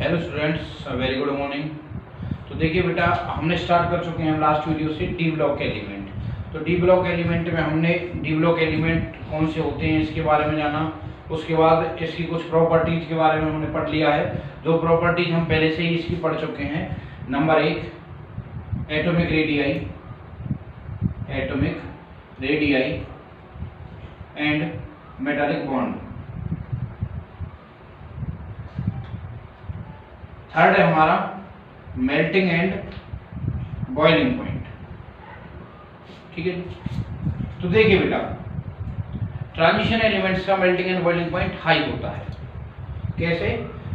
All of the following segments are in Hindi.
Hello students, very good morning. तो देखिए बेटा, हमने स्टार्ट कर चुके हैं लास्ट वीडियो से डी ब्लॉक एलिमेंट। तो डी ब्लॉक एलिमेंट में हमने डी ब्लॉक एलिमेंट कौन से होते हैं इसके बारे में जाना। उसके बाद इसकी कुछ प्रॉपर्टीज के बारे में हमने पढ़ लिया है। जो प्रॉपर्टीज हम पहले से ही इसकी पढ़ चुके हैं। Number 1 atomic radii and metallic bond. Third है हमारा मेल्टिंग एंड बॉइलिंग पॉइंट। ठीक है। तो देखिए बेटा, ट्रांजिशन एलिमेंट्स का melting and boiling point high होता है। कैसे?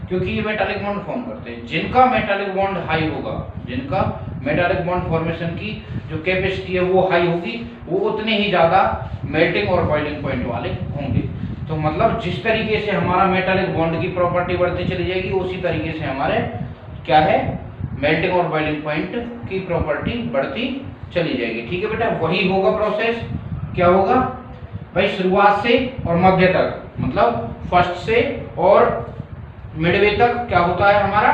क्योंकि ये मेटालिक बॉन्ड फॉर्म करते हैं। जिनका मेटालिक बॉन्ड हाई होगा, जिनका मेटालिक बॉन्ड फॉर्मेशन की जो कैपेसिटी है वो हाई होगी, वो उतने ही ज्यादा मेल्टिंग और बॉइलिंग पॉइंट वाले होंगे। तो मतलब जिस तरीके से हमारा मेटालिक बॉन्ड की प्रॉपर्टी बढ़ती चली जाएगी, उसी तरीके से हमारे क्या है, मेल्टिंग और बॉइलिंग पॉइंट की प्रॉपर्टी बढ़ती चली जाएगी। ठीक है बेटा, वही होगा प्रोसेस। क्या होगा भाई? शुरुआत से और मध्य तक, मतलब फर्स्ट से और मिडवे तक क्या होता है, हमारा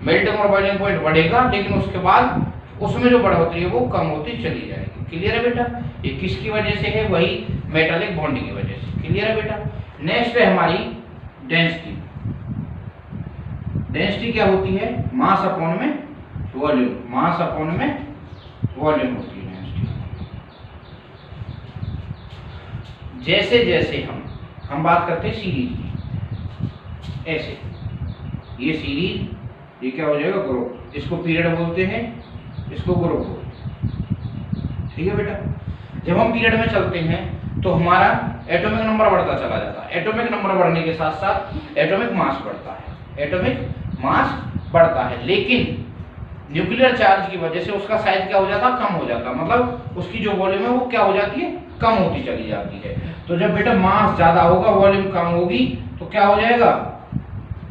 मेल्टिंग और बॉइलिंग पॉइंट बढ़ेगा, लेकिन उसके बाद उसमें जो बढ़ोतरी है वो कम होती चली जाएगी। क्लियर है बेटा? ये किसकी वजह से है? वही मेटालिक बॉन्ड की वजह से। क्लियर है बेटा? नेक्स्ट है हमारी डेंसिटी। डेंसिटी क्या होती है? मास अपॉन में वॉल्यूम। मास अपॉन में वॉल्यूम होती है डेंसिटी। जैसे जैसे हम बात करते हैं सीरीज की, ऐसे ये सीरीज, ये क्या हो जाएगा? ग्रुप। इसको पीरियड बोलते हैं, इसको ग्रुप बोलते हैं। ठीक है बेटा? जब हम पीरियड में चलते हैं तो हमारा एटॉमिक नंबर बढ़ता चला जाता है। एटॉमिक नंबर बढ़ने के साथ साथ एटॉमिक मास बढ़ता है। एटॉमिक मास बढ़ता है, लेकिन न्यूक्लियर चार्ज की वजह से उसका साइज क्या हो जाता? कम हो जाता। मतलब उसकी जो वॉल्यूम है वो क्या हो जाती है? कम होती चली जाती है। तो जब बेटा मास ज्यादा होगा, वॉल्यूम कम होगी, तो क्या हो जाएगा?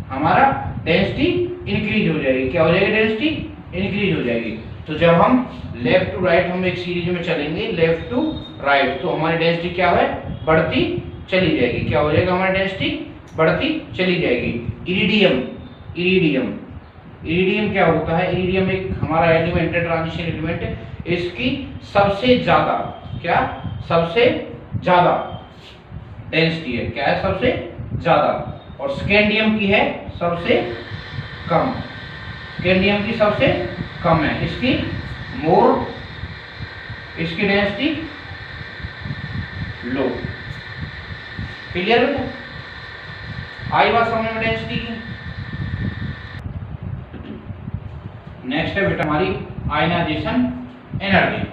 हमारा डेंसिटी इंक्रीज हो जाएगी। क्या हो जाएगी? डेंसिटी इंक्रीज हो जाएगी। तो जब हम लेफ्ट टू राइट हम एक सीरीज में चलेंगे, लेफ्ट टू राइट, तो हमारी डेंसिटी क्या है? बढ़ती चली जाएगी। क्या हो जाएगा? हमारी डेंसिटी बढ़ती चली जाएगी। इरिडियम क्या होता है? इरिडियम एक हमारा एलिमेंट है, ट्रांजिशन एलिमेंट है। इसकी सबसे ज्यादा सबसे ज्यादा डेंसिटी है। क्या है? सबसे ज्यादा। और स्कैंडियम की है सबसे कम। स्कैंडियम की सबसे कम है। इसकी इसकी डेंसिटी लो। क्लियर है? आई बात समझ में डेंसिटी की। नेक्स्ट है बेटा हमारी ionization energy,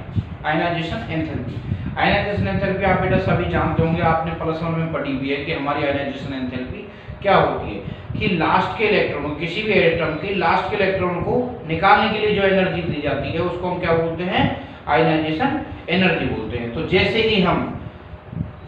ionization enthalpy. Ionization enthalpy आप बेटा सभी जानते होंगे, आपने +1 में पढ़ी हुई है कि हमारी आयनाइजेशन एंथैल्पी क्या होती है कि लास्ट के इलेक्ट्रॉन को, किसी भी एटम के लास्ट के इलेक्ट्रॉन को निकालने के लिए जो एनर्जी दी जाती है उसको हम क्या बोलते हैं? आयनाइजेशन एनर्जी बोलते हैं। तो जैसे ही हम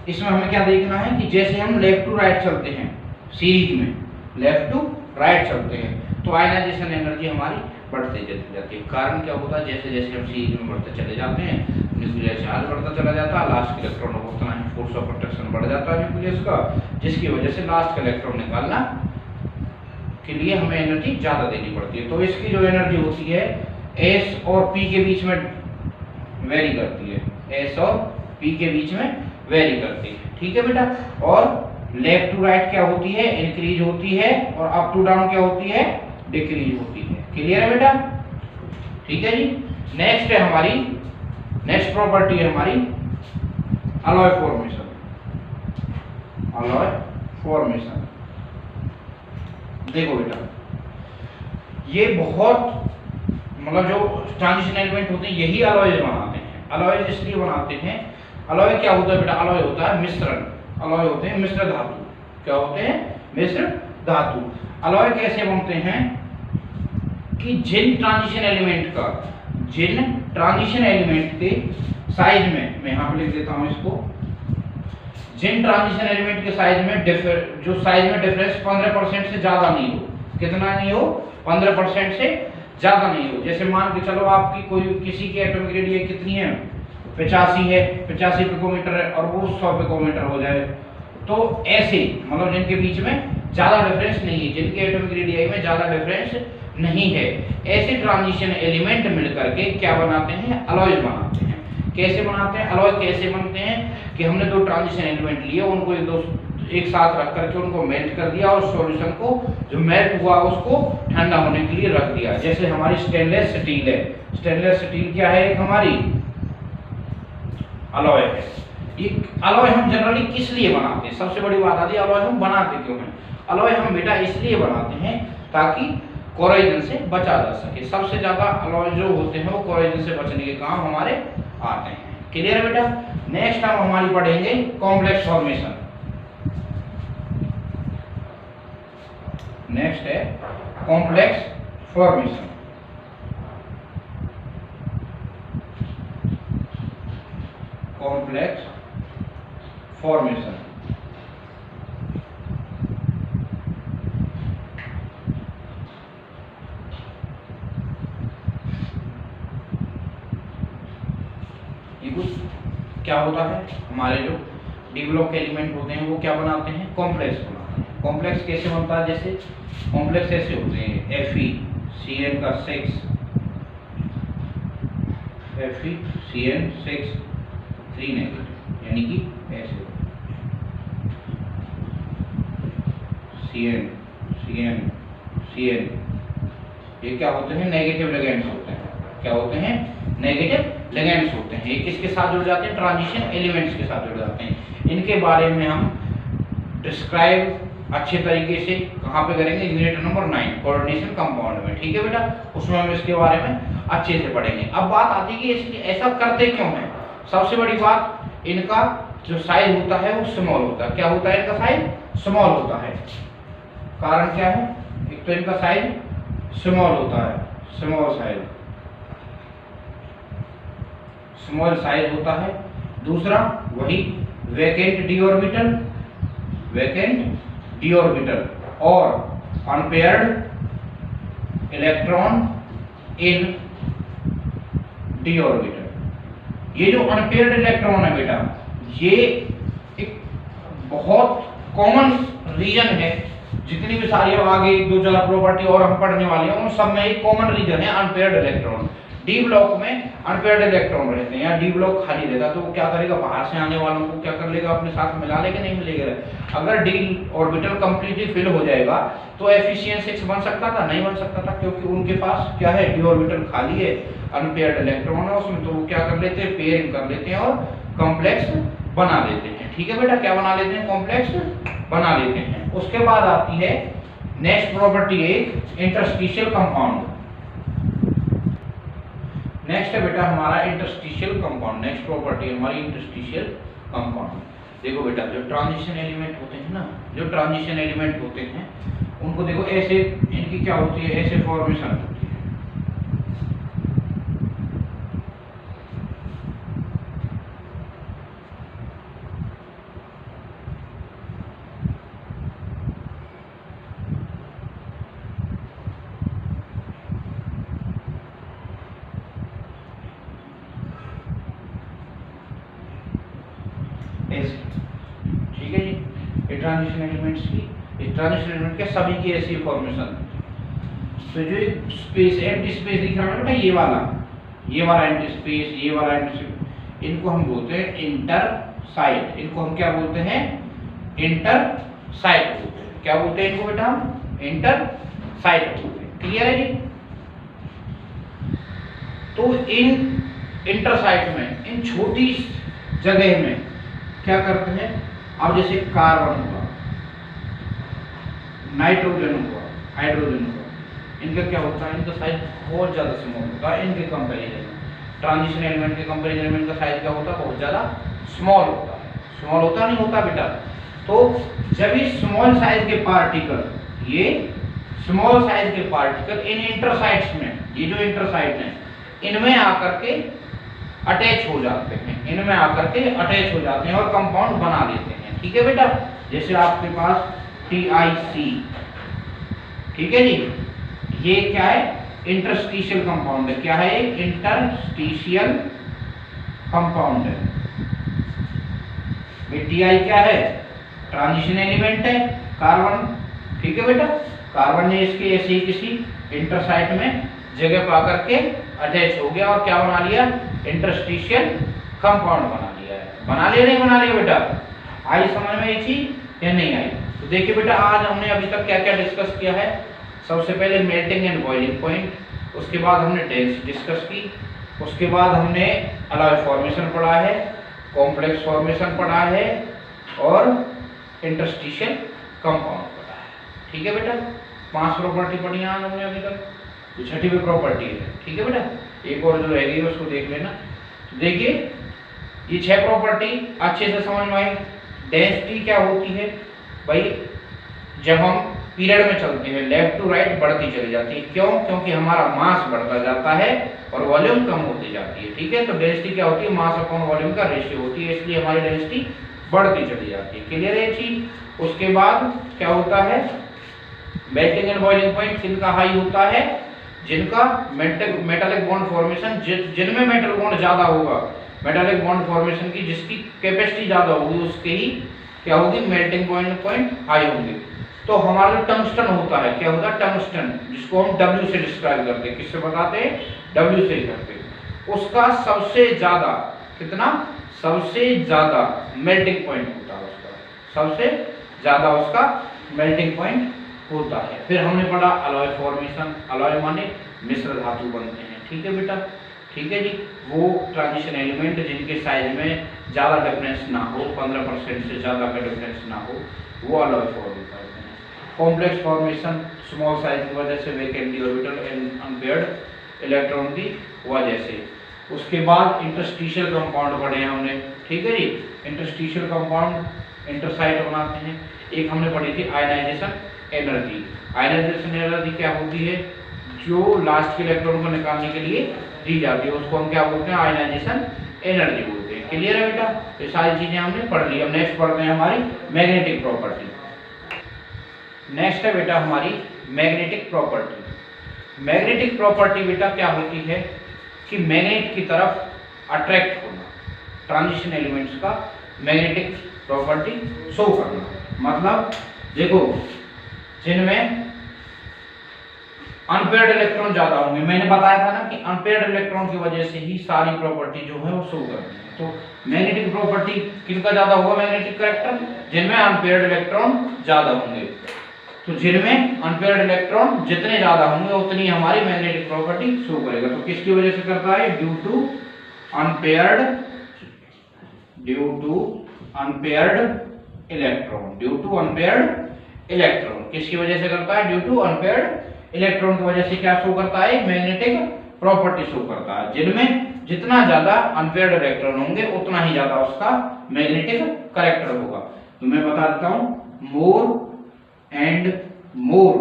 इसमें हमें क्या देखना है कि जैसे हम लेफ्ट टू राइट चलते हैं सीरीज में, लेफ्ट टू राइट चलते हैं, तो आयनाइजेशन एनर्जी हमारी बढ़ते चली जाती है। कारण क्या होता है? जैसे जैसे हम सीरीज में बढ़ते चले जाते हैं, न्यूक्लियर चार्ज बढ़ता चला जाता है, लास्ट के इलेक्ट्रॉन को उतना ही फोर्स ऑफ अट्रैक्शन बढ़ जाता है न्यूक्लियस का, जिसकी वजह से लास्ट का इलेक्ट्रॉन निकालना के लिए हमें एनर्जी ज्यादा देनी पड़ती है। तो इसकी जो एनर्जी होती है एस और पी के बीच में वेरी करती है। एस और पी के बीच में वेरी करती है। ठीक है बेटा? और लेफ्ट टू राइट क्या होती है? इंक्रीज होती है, और अप टू डाउन क्या होती है? डिक्रीज होती है। क्लियर है बेटा? ठीक है जी। नेक्स्ट है हमारी, नेक्स्ट प्रॉपर्टी है हमारी अलॉय फॉर्मेशन। अलॉय फॉर्मेशन देखो बेटा, ये बहुत मतलब जो ट्रांजिशन एलिमेंट होते हैं यही अलॉयज बनाते हैं। अलॉयज इसलिए बनाते हैं, अलॉय क्या होता है बेटा? अलॉय होता है मिश्रण। अलॉय होते हैं मिश्र धातु। क्या होते हैं? मिश्र धातु। अलॉय कैसे बनते हैं कि जिन ट्रांजिशन एलिमेंट के साइज में, मैं यहाँ पे लिख देता हूँ इसको, जिन ट्रांजिशन एलिमेंट के साइज में जो साइज में डिफरेंस 15% से ज्यादा नहीं हो। कितना नहीं हो? 15% से ज्यादा नहीं हो। जैसे मान के चलो आपकी किसी की एटॉमिक रेडियस कितनी है? 85 है, 85 पिकोमीटर है, और वो 100 पिकोमीटर हो जाए, तो ऐसे मतलब जिनके बीच में ज्यादा डिफरेंस नहीं है, जिनके एटॉमिक रेडियाई में ज्यादा डिफरेंस नहीं है, ऐसे ट्रांजिशन एलिमेंट मिलकर के क्या बनाते हैं, अलॉयज बनाते हैं। कैसे बनाते हैं अलॉय, कैसे बनते हैं कि हमने दो ट्रांजिशन एलिमेंट लिए, उनको एक साथ रख करके उनको मेल्ट कर दिया और सॉल्यूशन को जो मेल्ट हुआ उसको ठंडा होने के लिए रख दिया। जैसे हमारी स्टेनलेस स्टील है, स्टेनलेस स्टील क्या है, एक हमारी अलॉय है। ये अलॉय हम जनरली किस लिए बनाते हैं, सबसे बड़ी बात आती है अलॉय हम बनाते क्यों हैं। अलॉय हम बेटा इसलिए बनाते हैं ताकि कोरोजन से बचा जा सके। सबसे ज्यादा अलॉय जो होते हैं वो कोरोजन से बचने के काम हमारे आते हैं। क्लियर है बेटा। नेक्स्ट हम हमारी पढ़ेंगे कॉम्प्लेक्स फॉर्मेशन। नेक्स्ट है कॉम्प्लेक्स फॉर्मेशन। कॉम्प्लेक्स फॉर्मेशन ये कुछ क्या होता है, हमारे जो डी ब्लॉक एलिमेंट होते हैं वो क्या बनाते हैं, कॉम्प्लेक्स बनाते हैं। कॉम्प्लेक्स कैसे बनता है, जैसे कॉम्प्लेक्स ऐसे होते हैं FeCN का 6 FeCN6 3 नेगेटिव, यानी कि ऐसे CN ये क्या होते हैं, नेगेटिव लिगेंड्स होते हैं। क्या होते हैं, नेगेटिव लिगेंड्स होते हैं। ये किसके साथ जुड़ जाते हैं, ट्रांजिशन एलिमेंट्स के साथ जुड़ जाते हैं। इनके बारे में हम डिस्क्राइब अच्छे तरीके से कहाँ पे करेंगे, यूनिट नंबर 9 कोऑर्डिनेशन कंपाउंड में। ठीक है बेटा, उसमें हम इसके बारे में अच्छे से पढ़ेंगे। अब बात आती है कि इसलिए ऐसा करते क्यों हैं। सबसे बड़ी बात, इनका जो साइज होता है वो स्मॉल होता है। क्या होता है, इनका साइज स्मॉल होता है। कारण क्या है, एक तो इनका साइज स्मॉल होता है, स्मॉल साइज होता है। दूसरा वही वैकेंट डी ऑर्बिटल और unpaired electron in D orbital. ये जो अनपेयर्ड इलेक्ट्रॉन है बेटा, ये एक बहुत कॉमन रीजन है। जितनी भी सारी आगे 2-4 प्रॉपर्टी और हम पढ़ने वाले हैं उन सब में एक कॉमन रीजन है अनपेयर्ड इलेक्ट्रॉन। डी ब्लॉक में अनपेयर्ड इलेक्ट्रॉन रहते हैं या डी ब्लॉक खाली रहता तो वो क्या करेगा, बाहर से आने वालों को क्या कर लेगा, अपने साथ मिला लेगा, नहीं मिलेगा। अगर डी ऑर्बिटल कंप्लीटली फिल हो जाएगा तो FeCN6 बन सकता था, नहीं बन सकता था, क्योंकि उनके पास क्या है, डी ऑर्बिटल खाली है, अनपेयर्ड इलेक्ट्रॉन है उसमें, तो वो क्या कर लेते हैं, पेयरिंग कर लेते हैं और कॉम्प्लेक्स बना लेते हैं। ठीक है बेटा, क्या बना लेते हैं, कॉम्प्लेक्स बना लेते हैं। उसके बाद आती है नेक्स्ट प्रॉपर्टी, एक इंटरस्टिशियल कंपाउंड। नेक्स्ट है बेटा हमारा इंटरस्टिशियल कंपाउंड। नेक्स्ट प्रॉपर्टी हमारी इंटरस्टिशियल कंपाउंड। देखो बेटा, जो ट्रांजिशन एलिमेंट होते हैं ना, जो ट्रांजिशन एलिमेंट होते हैं उनको देखो ऐसे, इनकी क्या होती है, ऐसे फॉर्मेशन होती है। ठीक है जी, ट्रांजिशन एलिमेंट्स की, ट्रांजिशन एलिमेंट के सभी की ऐसी फॉर्मेशन। तो जो स्पेस एम्प्टी स्पेस दिख रहा है ना, ये वाला एम्प्टी स्पेस, ये वाला एम्प्टी स्पेस, इनको हम बोलते हैं इंटरसाइट। इनको हम क्या बोलते हैं, इंटरसाइट बोलते हैं। क्या बोलते हैं इनको बेटा, हम इंटरसाइट बोलते हैं। क्लियर है जी। तो इन इंटरसाइट में, इन छोटी जगह में क्या करते हैं, अब जैसे कार्बन हुआ, नाइट्रोजन हुआ, हाइड्रोजन हुआ, इनका क्या होता है, इनका साइज बहुत ज्यादा स्मॉल होता है इनके कंपैरिजन में। ट्रांजिशन एलिमेंट के कंपैरिजन में इनका साइज क्या होता है, बहुत ज्यादा स्मॉल होता है। स्मॉल होता नहीं होता बेटा। तो जब ये स्मॉल साइज के पार्टिकल, ये स्मॉल साइज के पार्टिकल इन इंटरसाइट्स में, ये जो इंटरसाइट है इनमें आकर के अटैच हो जाते हैं, इनमें आकर के अटैच हो जाते हैं और कंपाउंड बना लेते हैं। ठीक है बेटा, जैसे आपके पास TiC, ठीक है जी, ये क्या है, इंटरस्टिशियल कंपाउंड है। क्या है, एक इंटरस्टिशियल कंपाउंड है। Ti क्या है, ट्रांजिशन एलिमेंट है, कार्बन ठीक है बेटा, कार्बन ने इसके ऐसे ही किसी इंटरसाइट में जगह पा करके अटैच हो गया और क्या बना लिया, इंटरस्टिशियल कंपाउंड बना लिया है। बना लिया नहीं बना लिया बेटा, आई समझ में ये चीज या नहीं आई? तो देखिए बेटा, आज हमने अभी तक क्या क्या डिस्कस किया है। सबसे पहले मेल्टिंग एंड बॉइलिंग पॉइंट, उसके बाद हमने डेंसिटी डिस्कस की, उसके बाद हमने अलॉय फॉर्मेशन पढ़ा है, कॉम्प्लेक्स फॉर्मेशन पढ़ा है और इंटरस्टिशियल कंपाउंड पढ़ा है। ठीक है बेटा, 5 प्रॉपर्टी पढ़ी आज हमने अभी तक, जो छठी भी प्रॉपर्टी है। ठीक है बेटा, एक और जो रह गई उसको देख लेना। देखिए ये 6 प्रॉपर्टी अच्छे से समझ में आई। डेंसिटी क्या होती है भाई, जब हम पीरियड में चलते हैं लेफ्ट टू राइट बढ़ती चली जाती है। क्यों? क्योंकि हमारा मास बढ़ता जाता है और वॉल्यूम कम होती जाती है। ठीक है, तो डेंसिटी क्या होती है, मास अपॉन वॉल्यूम का रेशियो होती है, इसलिए हमारी डेंसिटी बढ़ती चली जाती है। क्लियर है ये चीज? उसके बाद क्या होता है, मेल्टिंग एंड बॉइलिंग पॉइंट किनका हाई होता है, जिनका मेटालिक बॉन्ड फॉर्मेशन, जिनमें मेटल बॉन्ड ज्यादा होगा, मेटालिक बॉन्ड फॉर्मेशन की जिसकी कैपेसिटी ज्यादा होगी उसके ही क्या होगी, मेल्टिंग पॉइंट हाई होंगे। तो हमारा जो टंगस्टन होता है, क्या होता है टंगस्टन, जिसको हम W से डिस्क्राइब करते हैं, किससे बताते हैं, W से ही करते हैं। उसका सबसे ज्यादा कितना, सबसे ज्यादा मेल्टिंग पॉइंट होता है उसका, सबसे ज्यादा उसका मेल्टिंग पॉइंट होता है। फिर हमने पढ़ा अलॉय फॉर्मेशन, अलॉय माने मिश्र धातु बनते हैं। ठीक है बेटा, ठीक है जी, वो ट्रांजिशन एलिमेंट जिनके साइज में ज़्यादा डिफरेंस ना हो, 15% से ज़्यादा का डिफरेंस ना हो, वो अलॉय फॉर्म करते हैं। कॉम्प्लेक्स फॉर्मेशन स्मॉल साइज की वजह से, vacant orbital and unpaired electron की वजह से। उसके बाद इंटरस्टिशियल कंपाउंड पढ़े हैं हमने। ठीक है जी, इंटरस्टिशियल कंपाउंड इंटरसाइट बनाते हैं। एक हमने पढ़ी थी आयनाइजेशन एनर्जी। आयनाइजेशन एनर्जी क्या होती है, जो लास्ट के इलेक्ट्रॉन को निकालने के लिए दी जाती है, उसको हम क्या बोलते हैं, आयनाइजेशन एनर्जी बोलते हैं। क्लियर है बेटा, ये सारी चीजें हमने पढ़ ली। अब नेक्स्ट पढ़ते हैं हमारी मैग्नेटिक प्रॉपर्टी। नेक्स्ट है बेटा हमारी मैग्नेटिक प्रॉपर्टी। मैग्नेटिक प्रॉपर्टी बेटा क्या होती है कि मैग्नेट की तरफ अट्रैक्ट होना, ट्रांजिशन एलिमेंट्स का मैग्नेटिक प्रॉपर्टी शो करना। मतलब देखो, जिनमें अनपेयर्ड इलेक्ट्रॉन ज्यादा होंगे, मैंने बताया था ना कि अनपेयर्ड इलेक्ट्रॉन की वजह से ही सारी प्रॉपर्टी जो है वो शो करती है। तो मैग्नेटिक प्रॉपर्टी किनका ज्यादा होगा, मैग्नेटिक कैरेक्टर, जिनमें अनपेयर्ड इलेक्ट्रॉन ज्यादा होंगे। तो जिनमें अनपेयर्ड इलेक्ट्रॉन जितने ज्यादा होंगे उतनी हमारी मैग्नेटिक प्रॉपर्टी शो करेगा। तो किसकी वजह से करता है, due to unpaired electron, due to unpaired electron किसकी वजह से करता है, ड्यू टू अनपेयर्ड इलेक्ट्रॉन की वजह से क्या शो करता है, मैग्नेटिक प्रॉपर्टी शो करता है। जिनमें जितना ज्यादा अनपेयर्ड इलेक्ट्रॉन होंगे उतना ही ज्यादा उसका मैग्नेटिक कैरेक्टर होगा। तो मैं बता देता हूं, more and more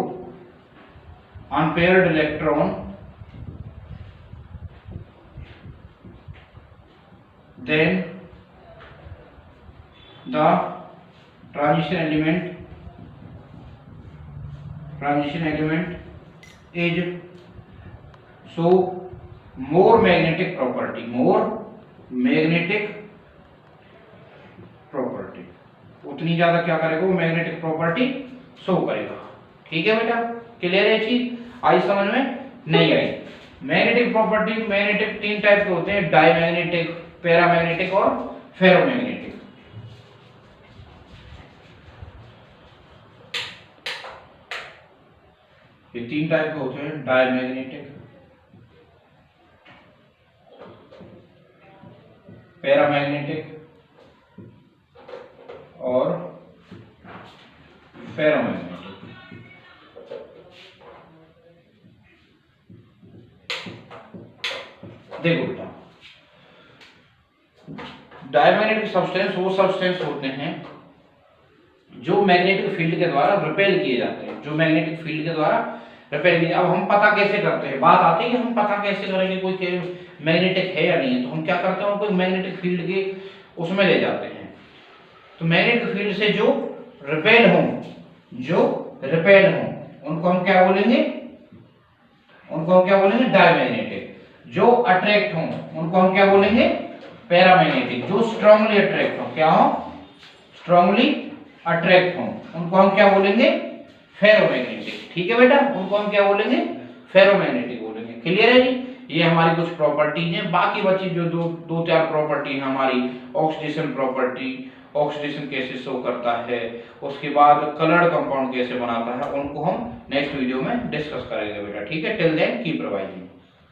unpaired electron then the transition element is show more magnetic property, उतनी ज्यादा क्या करेगा वो मैग्नेटिक प्रॉपर्टी शो करेगा। ठीक है बेटा, क्लियर है चीज, आई समझ में नहीं आई? मैग्नेटिक प्रॉपर्टी, मैग्नेटिक 3 टाइप के होते हैं, डायमैग्नेटिक, पैरामैग्नेटिक और फेरोमैग्नेटिक। ये 3 टाइप के होते हैं, डायमैग्नेटिक, पैरामैग्नेटिक और फेरोमैग्नेटिक। देखो बेटा, डायमैग्नेटिक सब्सटेंस वो सब्सटेंस होते हैं जो मैग्नेटिक फील्ड के द्वारा रिपेल किए जाते हैं, जो मैग्नेटिक फील्ड के द्वारा रिपेल किए। अब हम पता कैसे करते हैं, बात आती है कि हम पता कैसे करेंगे कोई मैग्नेटिक है या नहीं है। तो हम क्या करते हैं, कोई मैग्नेटिक फील्ड के उसमें ले जाते हैं। तो मैग्नेटिक फील्ड से जो रिपेल हों उनको हम क्या बोलेंगे, डायमैग्नेटिक। जो अट्रैक्ट हों उनको हम क्या बोलेंगे, पैरामैग्नेटिक। जो स्ट्रांगली अट्रैक्ट हो, क्या हो, स्ट्रांगली अट्रैक्ट हों उनको हम क्या बोलेंगे, फेरोमैग्नेटिक। ठीक है बेटा, उनको हम क्या बोलेंगे, फेरोमैग्नेटिक बोलेंगे। क्लियर है जी, ये हमारी कुछ प्रॉपर्टीज हैं। बाकी बची जो दो चार प्रॉपर्टी है हमारी, ऑक्सीडेशन प्रॉपर्टी, ऑक्सीडेशन कैसे शो करता है, उसके बाद कलर्ड कंपाउंड कैसे बनाता है, उनको हम नेक्स्ट वीडियो में डिस्कस करेंगे बेटा। ठीक है, टिल देन कीप रिवाइजिंग।